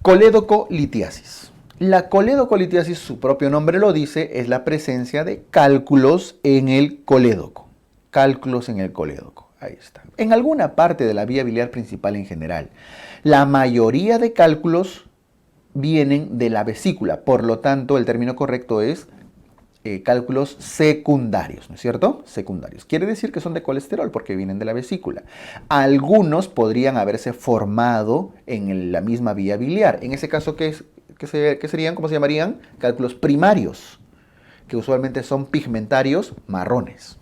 Colédoco-litiasis. La colédoco-litiasis, su propio nombre lo dice, es la presencia de cálculos en el colédoco. Cálculos en el colédoco, ahí está. En alguna parte de la vía biliar principal en general. La mayoría de cálculos vienen de la vesícula, por lo tanto el término correcto es cálculos secundarios, ¿no es cierto? Secundarios. Quiere decir que son de colesterol porque vienen de la vesícula. Algunos podrían haberse formado en la misma vía biliar. En ese caso, ¿qué serían? ¿Cómo se llamarían? Cálculos primarios, que usualmente son pigmentarios marrones.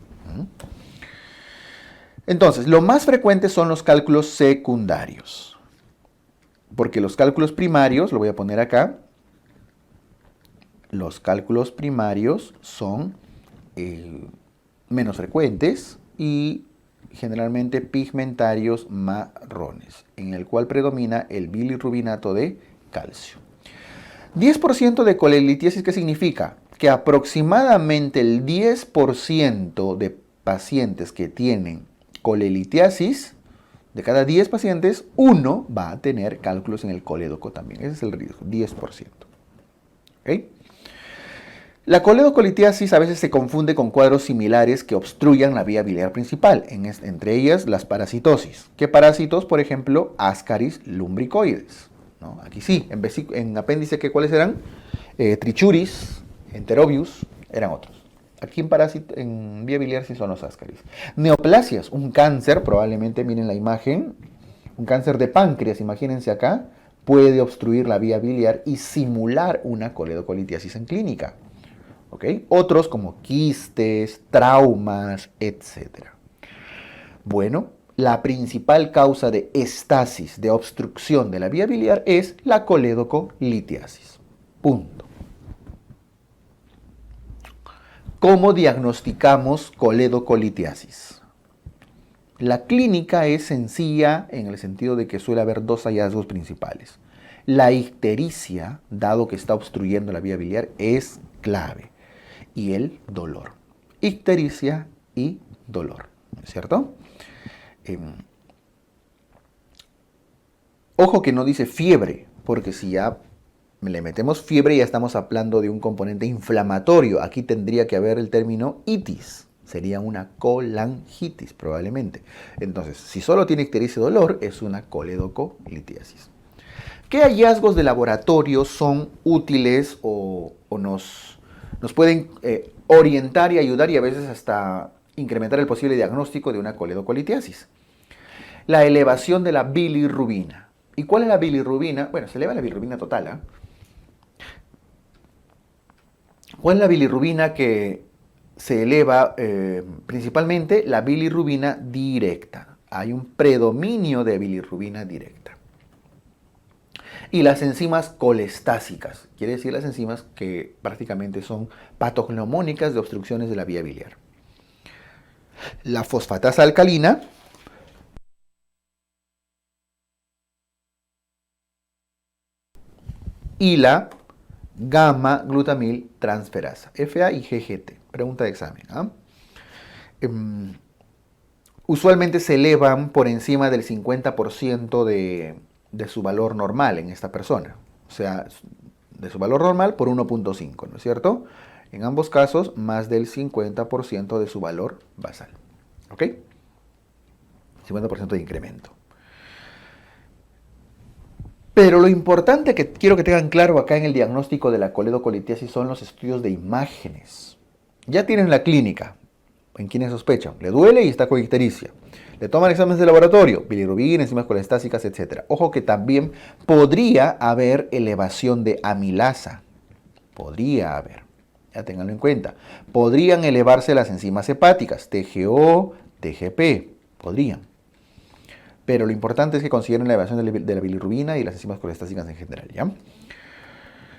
Entonces, lo más frecuente son los cálculos secundarios. Porque los cálculos primarios, lo voy a poner acá, los cálculos primarios son menos frecuentes y generalmente pigmentarios marrones, en el cual predomina el bilirrubinato de calcio. 10% de colelitiasis, ¿qué significa? Que aproximadamente el 10% de pacientes que tienen colelitiasis, de cada 10 pacientes, uno va a tener cálculos en el colédoco también. Ese es el riesgo, 10%. ¿Okay? La colédocolitiasis a veces se confunde con cuadros similares que obstruyan la vía biliar principal, entre ellas las parasitosis. ¿Qué parásitos? Por ejemplo, Ascaris lumbricoides, ¿no? Aquí sí, en apéndice, ¿cuáles eran? Trichuris, Enterobius, eran otros. Aquí en vía biliar sí son los Ascaris. Neoplasias, un cáncer, probablemente miren la imagen, un cáncer de páncreas, imagínense acá, puede obstruir la vía biliar y simular una colédocolitiasis en clínica. ¿Okay? Otros como quistes, traumas, etc. Bueno, la principal causa de estasis, de obstrucción de la vía biliar es la colédocolitiasis. Punto. ¿Cómo diagnosticamos colédocolitiasis? La clínica es sencilla en el sentido de que suele haber dos hallazgos principales. La ictericia, dado que está obstruyendo la vía biliar, es clave. Y el dolor. Ictericia y dolor, ¿cierto? Ojo que no dice fiebre, porque si ya le metemos fiebre ya estamos hablando de un componente inflamatorio. Aquí tendría que haber el término itis. Sería una colangitis probablemente. Entonces, si solo tiene ictericia y dolor, es una colédocolitiasis. ¿Qué hallazgos de laboratorio son útiles o nos pueden orientar y ayudar y a veces hasta incrementar el posible diagnóstico de una colédocolitiasis? La elevación de la bilirrubina. ¿Y cuál es la bilirrubina? Bueno, se eleva la bilirrubina total, ¿eh? ¿Cuál es la bilirrubina que se eleva? Principalmente la bilirrubina directa. Hay un predominio de bilirrubina directa. Y las enzimas colestásicas, quiere decir las enzimas que prácticamente son patognomónicas de obstrucciones de la vía biliar. La fosfatasa alcalina y la gamma-glutamil transferasa, FA y GGT. Pregunta de examen. Usualmente se elevan por encima del 50% de su valor normal en esta persona. O sea, de su valor normal por 1.5, ¿no es cierto? En ambos casos, más del 50% de su valor basal. ¿Ok? 50% de incremento. Pero lo importante que quiero que tengan claro acá en el diagnóstico de la colédocolitiasis son los estudios de imágenes. Ya tienen la clínica, en quienes sospechan, le duele y está con ictericia. Le toman exámenes de laboratorio, bilirrubina, enzimas colestásicas, etc. Ojo que también podría haber elevación de amilasa. Podría haber. Ya ténganlo en cuenta. Podrían elevarse las enzimas hepáticas, TGO, TGP. Podrían. Pero lo importante es que consideren la elevación de la bilirrubina y las enzimas colestásicas en general, ¿ya?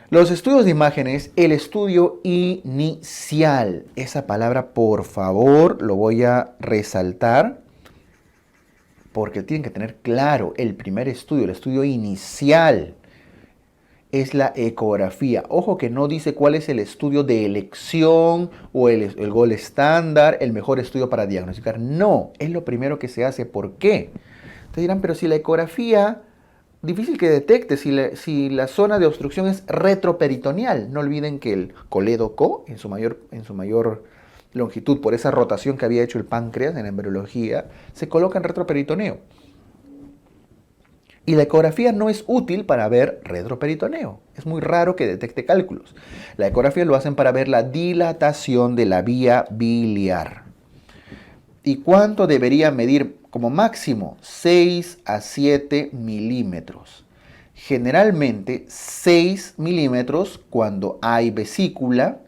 Los estudios de imágenes, el estudio inicial. Esa palabra, por favor, lo voy a resaltar porque tienen que tener claro el primer estudio, el estudio inicial, es la ecografía. Ojo que no dice cuál es el estudio de elección o el gold estándar, el mejor estudio para diagnosticar. No, es lo primero que se hace. ¿Por qué? Te dirán, pero si la ecografía difícil que detecte si la zona de obstrucción es retroperitoneal. No olviden que el colédoco, en su mayor longitud, por esa rotación que había hecho el páncreas en la embriología, se coloca en retroperitoneo. Y la ecografía no es útil para ver retroperitoneo. Es muy raro que detecte cálculos. La ecografía lo hacen para ver la dilatación de la vía biliar. ¿Y cuánto debería medir como máximo? 6 a 7 milímetros. Generalmente 6 milímetros cuando hay vesícula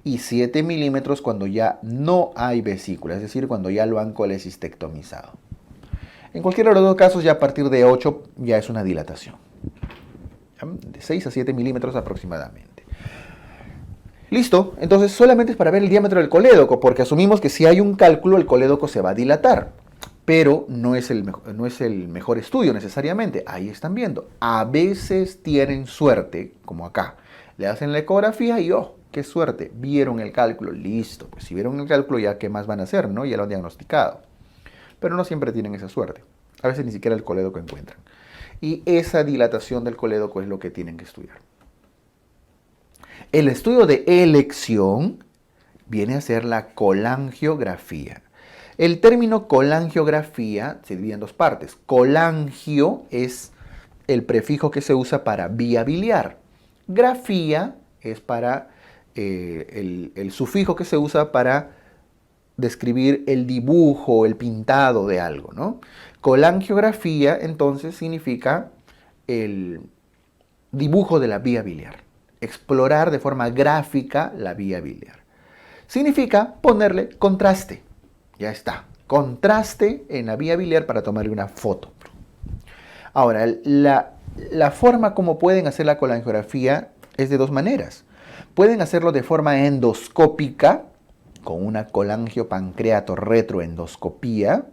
y 7 milímetros cuando ya no hay vesícula, es decir, cuando ya lo han colecistectomizado. En cualquiera de los dos casos, ya a partir de 8 ya es una dilatación. De 6 a 7 milímetros aproximadamente. Listo, entonces solamente es para ver el diámetro del colédoco, porque asumimos que si hay un cálculo, el colédoco se va a dilatar. Pero no es el mejor estudio necesariamente. Ahí están viendo. A veces tienen suerte, como acá. Le hacen la ecografía y ¡oh, qué suerte! Vieron el cálculo. Listo, pues si vieron el cálculo, ya qué más van a hacer, ¿no? Ya lo han diagnosticado. Pero no siempre tienen esa suerte. A veces ni siquiera el colédoco encuentran. Y esa dilatación del colédoco es lo que tienen que estudiar. El estudio de elección viene a ser la colangiografía. El término colangiografía se divide en dos partes. Colangio es el prefijo que se usa para vía biliar. Grafía es para el sufijo que se usa para describir el dibujo, el pintado de algo, ¿no? Colangiografía entonces significa el dibujo de la vía biliar. Explorar de forma gráfica la vía biliar. Significa ponerle contraste. Ya está. Contraste en la vía biliar para tomarle una foto. Ahora, la forma como pueden hacer la colangiografía es de dos maneras. Pueden hacerlo de forma endoscópica, con una colangiopancreato retroendoscopía,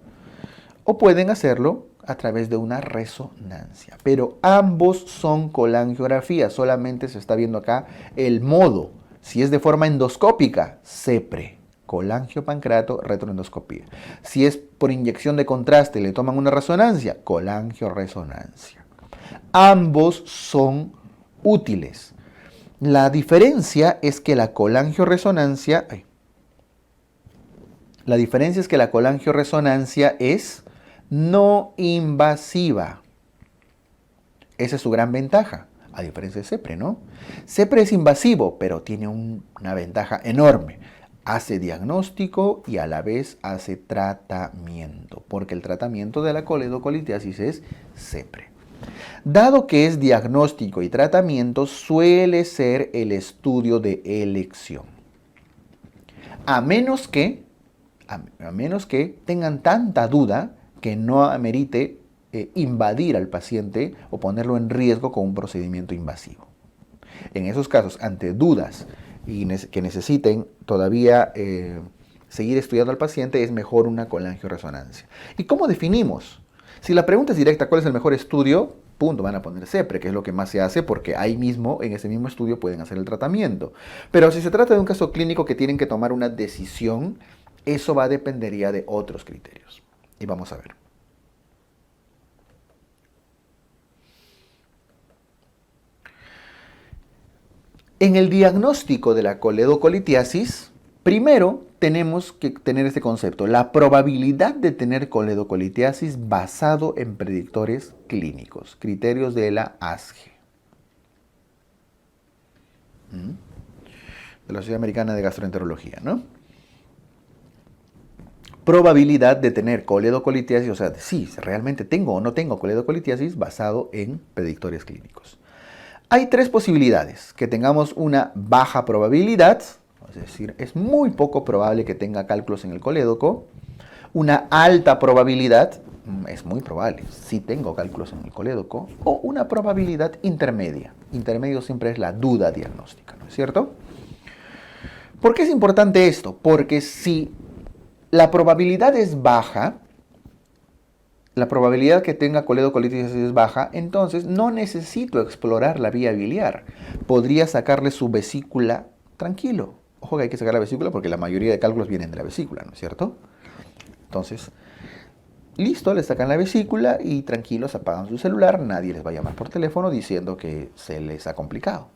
o pueden hacerlo a través de una resonancia. Pero ambos son colangiografía, solamente se está viendo acá el modo. Si es de forma endoscópica, CEPRE, colangiopancreato retroendoscopía. Si es por inyección de contraste, le toman una resonancia, colangioresonancia. Ambos son útiles. La diferencia es que la colangioresonancia es no invasiva. Esa es su gran ventaja, a diferencia de CEPRE, ¿no? CEPRE es invasivo, pero tiene una ventaja enorme. Hace diagnóstico y a la vez hace tratamiento, porque el tratamiento de la coledocolitiasis es CEPRE. Dado que es diagnóstico y tratamiento, suele ser el estudio de elección. A menos que tengan tanta duda que no amerite invadir al paciente o ponerlo en riesgo con un procedimiento invasivo. En esos casos, ante dudas y que necesiten todavía seguir estudiando al paciente, es mejor una colangioresonancia. ¿Y cómo definimos? Si la pregunta es directa, ¿cuál es el mejor estudio? Punto, van a poner CEPRE, que es lo que más se hace porque ahí mismo, en ese mismo estudio, pueden hacer el tratamiento. Pero si se trata de un caso clínico que tienen que tomar una decisión, eso dependería de otros criterios. Y vamos a ver. En el diagnóstico de la coledocolitiasis, primero tenemos que tener este concepto, la probabilidad de tener coledocolitiasis basado en predictores clínicos, criterios de la ASGE, de la Sociedad Americana de Gastroenterología, ¿no? Probabilidad de tener coledocolitiasis, o sea, si realmente tengo o no tengo coledocolitiasis basado en predictores clínicos. Hay tres posibilidades, que tengamos una baja probabilidad, es decir, es muy poco probable que tenga cálculos en el colédoco. Una alta probabilidad, es muy probable, sí tengo cálculos en el colédoco. O una probabilidad intermedia. Intermedio siempre es la duda diagnóstica, ¿no es cierto? ¿Por qué es importante esto? Porque si la probabilidad es baja, la probabilidad que tenga coledocolitiasis es baja, entonces no necesito explorar la vía biliar. Podría sacarle su vesícula tranquilo. Ojo que hay que sacar la vesícula porque la mayoría de cálculos vienen de la vesícula, ¿no es cierto? Entonces, Listo, le sacan la vesícula y tranquilos apagan su celular, nadie les va a llamar por teléfono diciendo que se les ha complicado.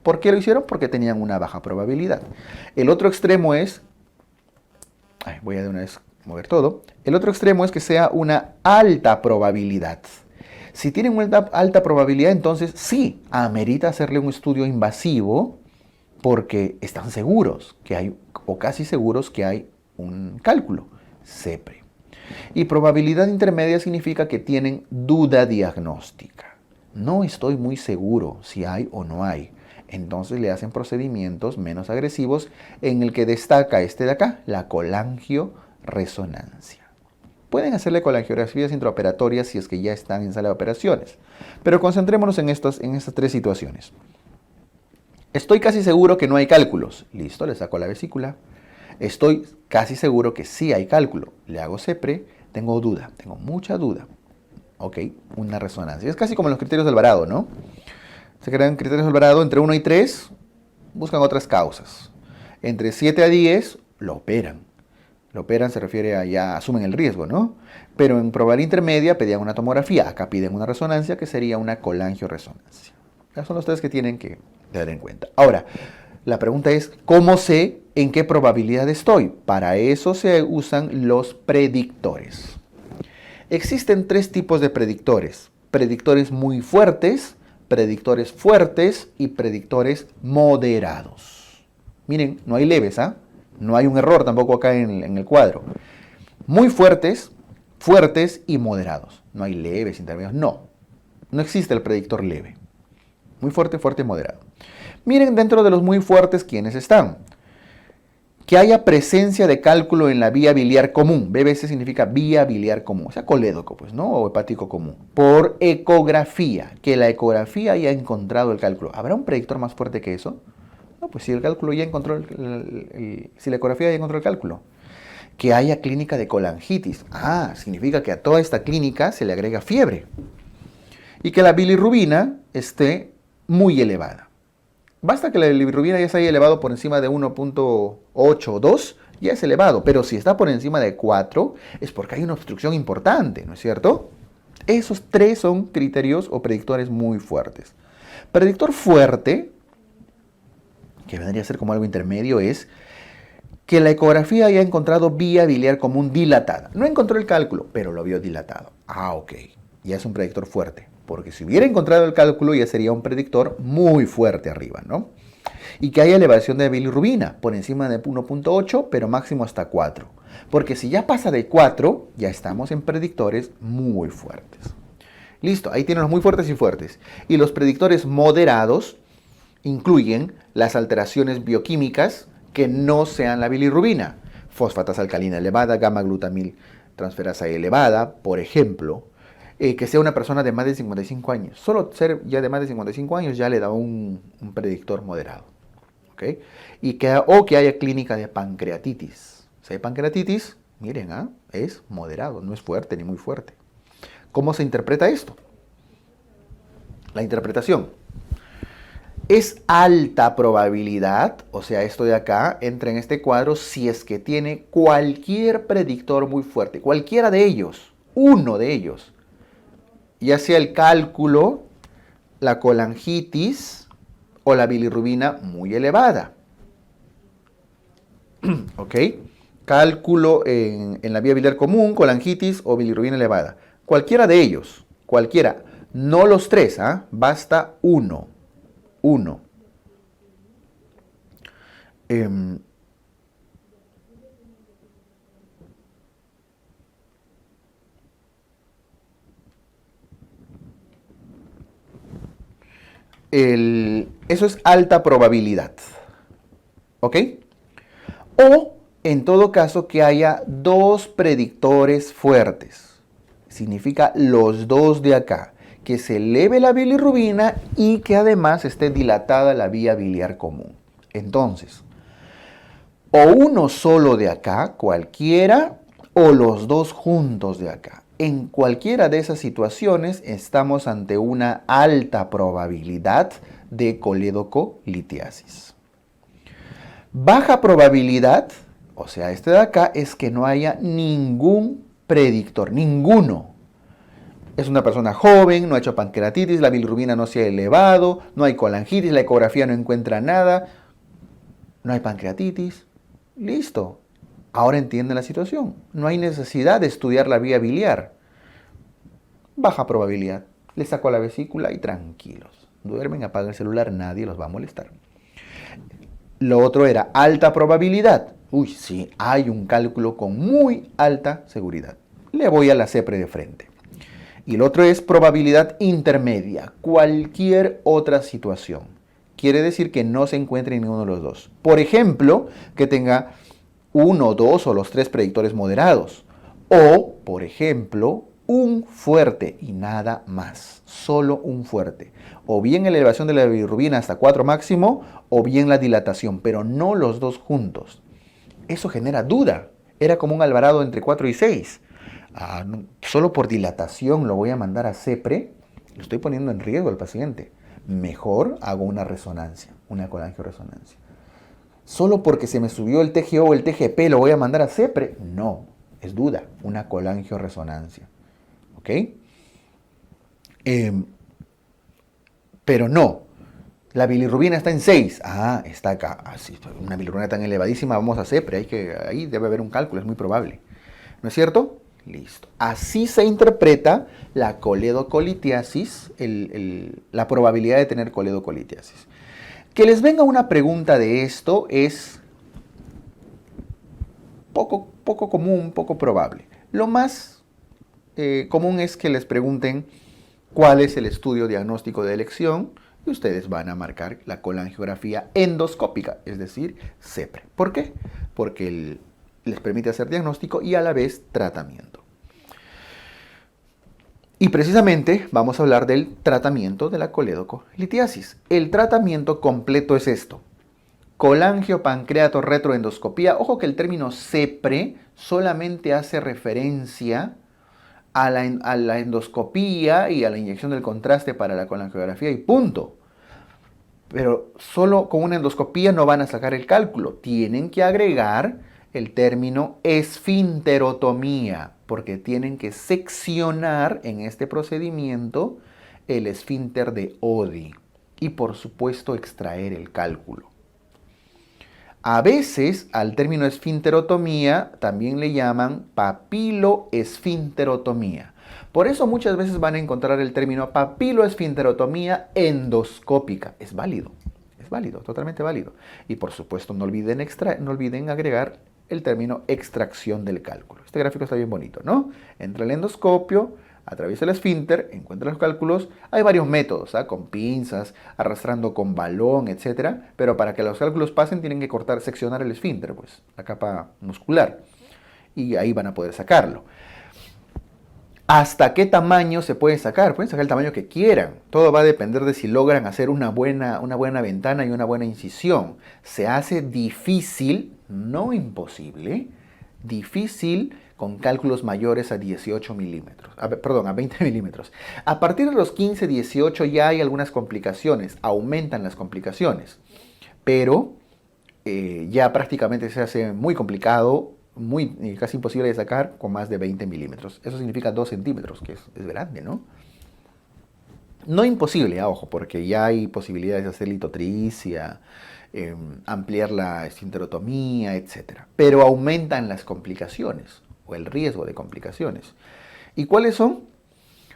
¿Por qué lo hicieron? Porque tenían una baja probabilidad. El otro extremo es, voy a de una vez mover todo, el otro extremo es que sea una alta probabilidad. Si tienen una alta probabilidad, entonces sí, amerita hacerle un estudio invasivo porque están seguros que hay, o casi seguros que hay un cálculo, CEPRE. Y probabilidad intermedia significa que tienen duda diagnóstica. No estoy muy seguro si hay o no hay. Entonces le hacen procedimientos menos agresivos en el que destaca este de acá, la colangioresonancia. Pueden hacerle colangiografías intraoperatorias si es que ya están en sala de operaciones. Pero concentrémonos en estas tres situaciones. Estoy casi seguro que no hay cálculos. Listo, le saco la vesícula. Estoy casi seguro que sí hay cálculo. Le hago CEPRE. Tengo duda, tengo mucha duda. Ok, una resonancia. Es casi como los criterios de Alvarado, ¿no? Se crean criterios de Alvarado entre 1 y 3, buscan otras causas. Entre 7 a 10, lo operan. Lo operan se refiere a ya asumen el riesgo, ¿no? Pero en probabilidad intermedia pedían una tomografía. Acá piden una resonancia que sería una colangioresonancia. Esos son los tres que tienen que tener en cuenta. Ahora, la pregunta es, ¿cómo sé en qué probabilidad estoy? Para eso se usan los predictores. Existen tres tipos de predictores. Predictores muy fuertes, predictores fuertes y predictores moderados. Miren, no hay leves, ¿ah? No hay un error tampoco acá en el cuadro. Muy fuertes, fuertes y moderados. No hay leves, intermedios, no. No existe el predictor leve. Muy fuerte, fuerte y moderado. Miren dentro de los muy fuertes quiénes están. Que haya presencia de cálculo en la vía biliar común. BBC significa vía biliar común, o sea, colédoco, pues, ¿no? O hepático común. Por ecografía, que la ecografía haya encontrado el cálculo. ¿Habrá un predictor más fuerte que eso? No, pues si el cálculo ya encontró, si la ecografía ya encontró el cálculo. Que haya clínica de colangitis. Significa que a toda esta clínica se le agrega fiebre. Y que la bilirrubina esté muy elevada. Basta que la bilirrubina ya se haya elevado por encima de 1.8 o 2, ya es elevado. Pero si está por encima de 4, es porque hay una obstrucción importante, ¿no es cierto? Esos tres son criterios o predictores muy fuertes. Predictor fuerte, que vendría a ser como algo intermedio, es que la ecografía haya encontrado vía biliar común dilatada. No encontró el cálculo, pero lo vio dilatado. Ok, ya es un predictor fuerte. Porque si hubiera encontrado el cálculo ya sería un predictor muy fuerte arriba, ¿no? Y que haya elevación de bilirrubina por encima de 1.8, pero máximo hasta 4. Porque si ya pasa de 4, ya estamos en predictores muy fuertes. Listo, ahí tienen los muy fuertes y fuertes. Y los predictores moderados incluyen las alteraciones bioquímicas que no sean la bilirrubina. Fosfatasa alcalina elevada, gamma-glutamil transferasa elevada, por ejemplo. Que sea una persona de más de 55 años. Solo ser ya de más de 55 años ya le da un predictor moderado. ¿Okay? O que haya clínica de pancreatitis. Si hay pancreatitis, miren, es moderado, no es fuerte ni muy fuerte. ¿Cómo se interpreta esto? La interpretación. Es alta probabilidad, o sea, esto de acá entra en este cuadro si es que tiene cualquier predictor muy fuerte, cualquiera de ellos, uno de ellos. Ya sea el cálculo, la colangitis o la bilirrubina muy elevada. ¿Ok? Cálculo en la vía biliar común, colangitis o bilirrubina elevada. Cualquiera de ellos, cualquiera. No los tres, basta uno. Uno. Eso es alta probabilidad. ¿Ok? O, en todo caso, que haya dos predictores fuertes. Significa los dos de acá. Que se eleve la bilirrubina y que además esté dilatada la vía biliar común. Entonces, o uno solo de acá, cualquiera, o los dos juntos de acá. En cualquiera de esas situaciones estamos ante una alta probabilidad de colédocolitiasis. Baja probabilidad, o sea, este de acá, es que no haya ningún predictor, ninguno. Es una persona joven, no ha hecho pancreatitis, la bilirrubina no se ha elevado, no hay colangitis, la ecografía no encuentra nada, no hay pancreatitis. Listo. Ahora entienden la situación. No hay necesidad de estudiar la vía biliar. Baja probabilidad. Le saco a la vesícula y tranquilos. Duermen, apagan el celular, nadie los va a molestar. Lo otro era alta probabilidad. Uy, sí, hay un cálculo con muy alta seguridad. Le voy a la CEPRE de frente. Y el otro es probabilidad intermedia. Cualquier otra situación. Quiere decir que no se encuentre en ninguno de los dos. Por ejemplo, que tenga uno, dos o los tres predictores moderados. O, por ejemplo, un fuerte y nada más. Solo un fuerte. O bien la elevación de la bilirrubina hasta 4 máximo, o bien la dilatación, pero no los dos juntos. Eso genera duda. Era como un Alvarado entre 4 y 6. No, solo por dilatación lo voy a mandar a CEPRE. Lo estoy poniendo en riesgo al paciente. Mejor hago una resonancia, una colangioresonancia. Solo porque se me subió el TGO o el TGP lo voy a mandar a CEPRE. No, es duda, una colangioresonancia. ¿Ok? Pero no, la bilirrubina está en 6. Está acá. Una bilirrubina tan elevadísima, vamos a CEPRE. Ahí debe haber un cálculo, es muy probable. ¿No es cierto? Listo. Así se interpreta la coledocolitiasis, la probabilidad de tener coledocolitiasis. Que les venga una pregunta de esto es poco común, poco probable. Lo más común es que les pregunten cuál es el estudio diagnóstico de elección y ustedes van a marcar la colangiografía endoscópica, es decir, CEPRE. ¿Por qué? Porque les permite hacer diagnóstico y a la vez tratamiento. Y precisamente vamos a hablar del tratamiento de la coledocolitiasis. El tratamiento completo es esto: colangio, pancreato, retroendoscopía. Ojo que el término CEPRE solamente hace referencia a la endoscopía y a la inyección del contraste para la colangiografía y punto. Pero solo con una endoscopía no van a sacar el cálculo. Tienen que agregar el término esfinterotomía, porque tienen que seccionar en este procedimiento el esfínter de Oddi y por supuesto extraer el cálculo. A veces al término esfinterotomía también le llaman papiloesfinterotomía. Por eso muchas veces van a encontrar el término papiloesfinterotomía endoscópica. Es válido, totalmente válido. Y por supuesto no olviden agregar el término extracción del cálculo. Este gráfico está bien bonito, ¿no? Entra el endoscopio, atraviesa el esfínter, encuentra los cálculos. Hay varios métodos, con pinzas, arrastrando con balón, etc. Pero para que los cálculos pasen tienen que seccionar el esfínter, pues, la capa muscular. Y ahí van a poder sacarlo. ¿Hasta qué tamaño se puede sacar? Pueden sacar el tamaño que quieran. Todo va a depender de si logran hacer una buena ventana y una buena incisión. Se hace difícil, no imposible, difícil con cálculos mayores a 18 milímetros. A 20 milímetros. A partir de los 15, 18 ya hay algunas complicaciones. Aumentan las complicaciones. Pero ya prácticamente se hace muy complicado, casi imposible de sacar con más de 20 milímetros. Eso significa 2 centímetros, que es grande, ¿no? No imposible, ojo, porque ya hay posibilidades de hacer litotricia, ampliar la esfinterotomía, etc. Pero aumentan las complicaciones o el riesgo de complicaciones. ¿Y cuáles son?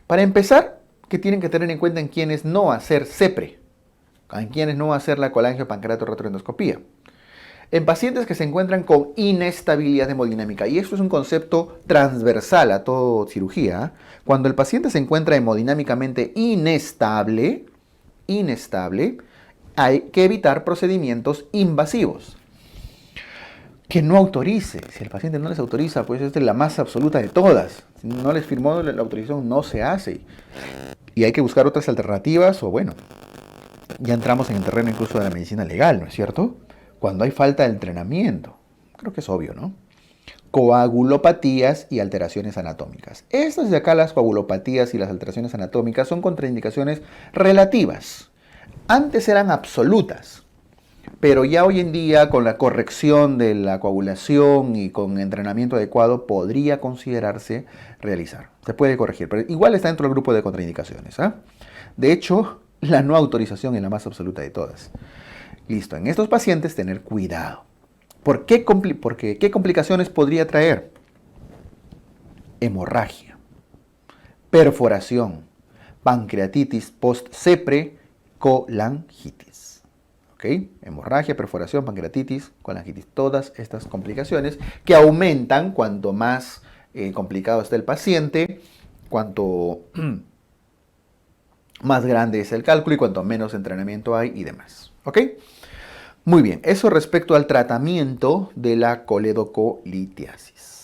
Para empezar, que tienen que tener en cuenta en quienes no hacer CEPRE, en quienes no hacer la colangio-pancreato-retroendoscopía. En pacientes que se encuentran con inestabilidad hemodinámica, y esto es un concepto transversal a toda cirugía, cuando el paciente se encuentra hemodinámicamente inestable, hay que evitar procedimientos invasivos. Que no autorice. Si el paciente no les autoriza, pues esta es la más absoluta de todas. Si no les firmó la autorización, no se hace. Y hay que buscar otras alternativas, o bueno, ya entramos en el terreno incluso de la medicina legal, ¿no es cierto? Cuando hay falta de entrenamiento. Creo que es obvio, ¿no? Coagulopatías y alteraciones anatómicas. Estas de acá, las coagulopatías y las alteraciones anatómicas, son contraindicaciones relativas. Antes eran absolutas. Pero ya hoy en día, con la corrección de la coagulación y con entrenamiento adecuado, podría considerarse realizar. Se puede corregir, pero igual está dentro del grupo de contraindicaciones. De hecho, la no autorización es la más absoluta de todas. Listo, en estos pacientes tener cuidado. Porque ¿qué complicaciones podría traer? Hemorragia, perforación, pancreatitis post-cepre, colangitis. ¿Ok? Hemorragia, perforación, pancreatitis, colangitis. Todas estas complicaciones que aumentan cuanto más complicado está el paciente, cuanto más grande es el cálculo y cuanto menos entrenamiento hay y demás. ¿Ok? Muy bien, eso respecto al tratamiento de la coledocolitiasis.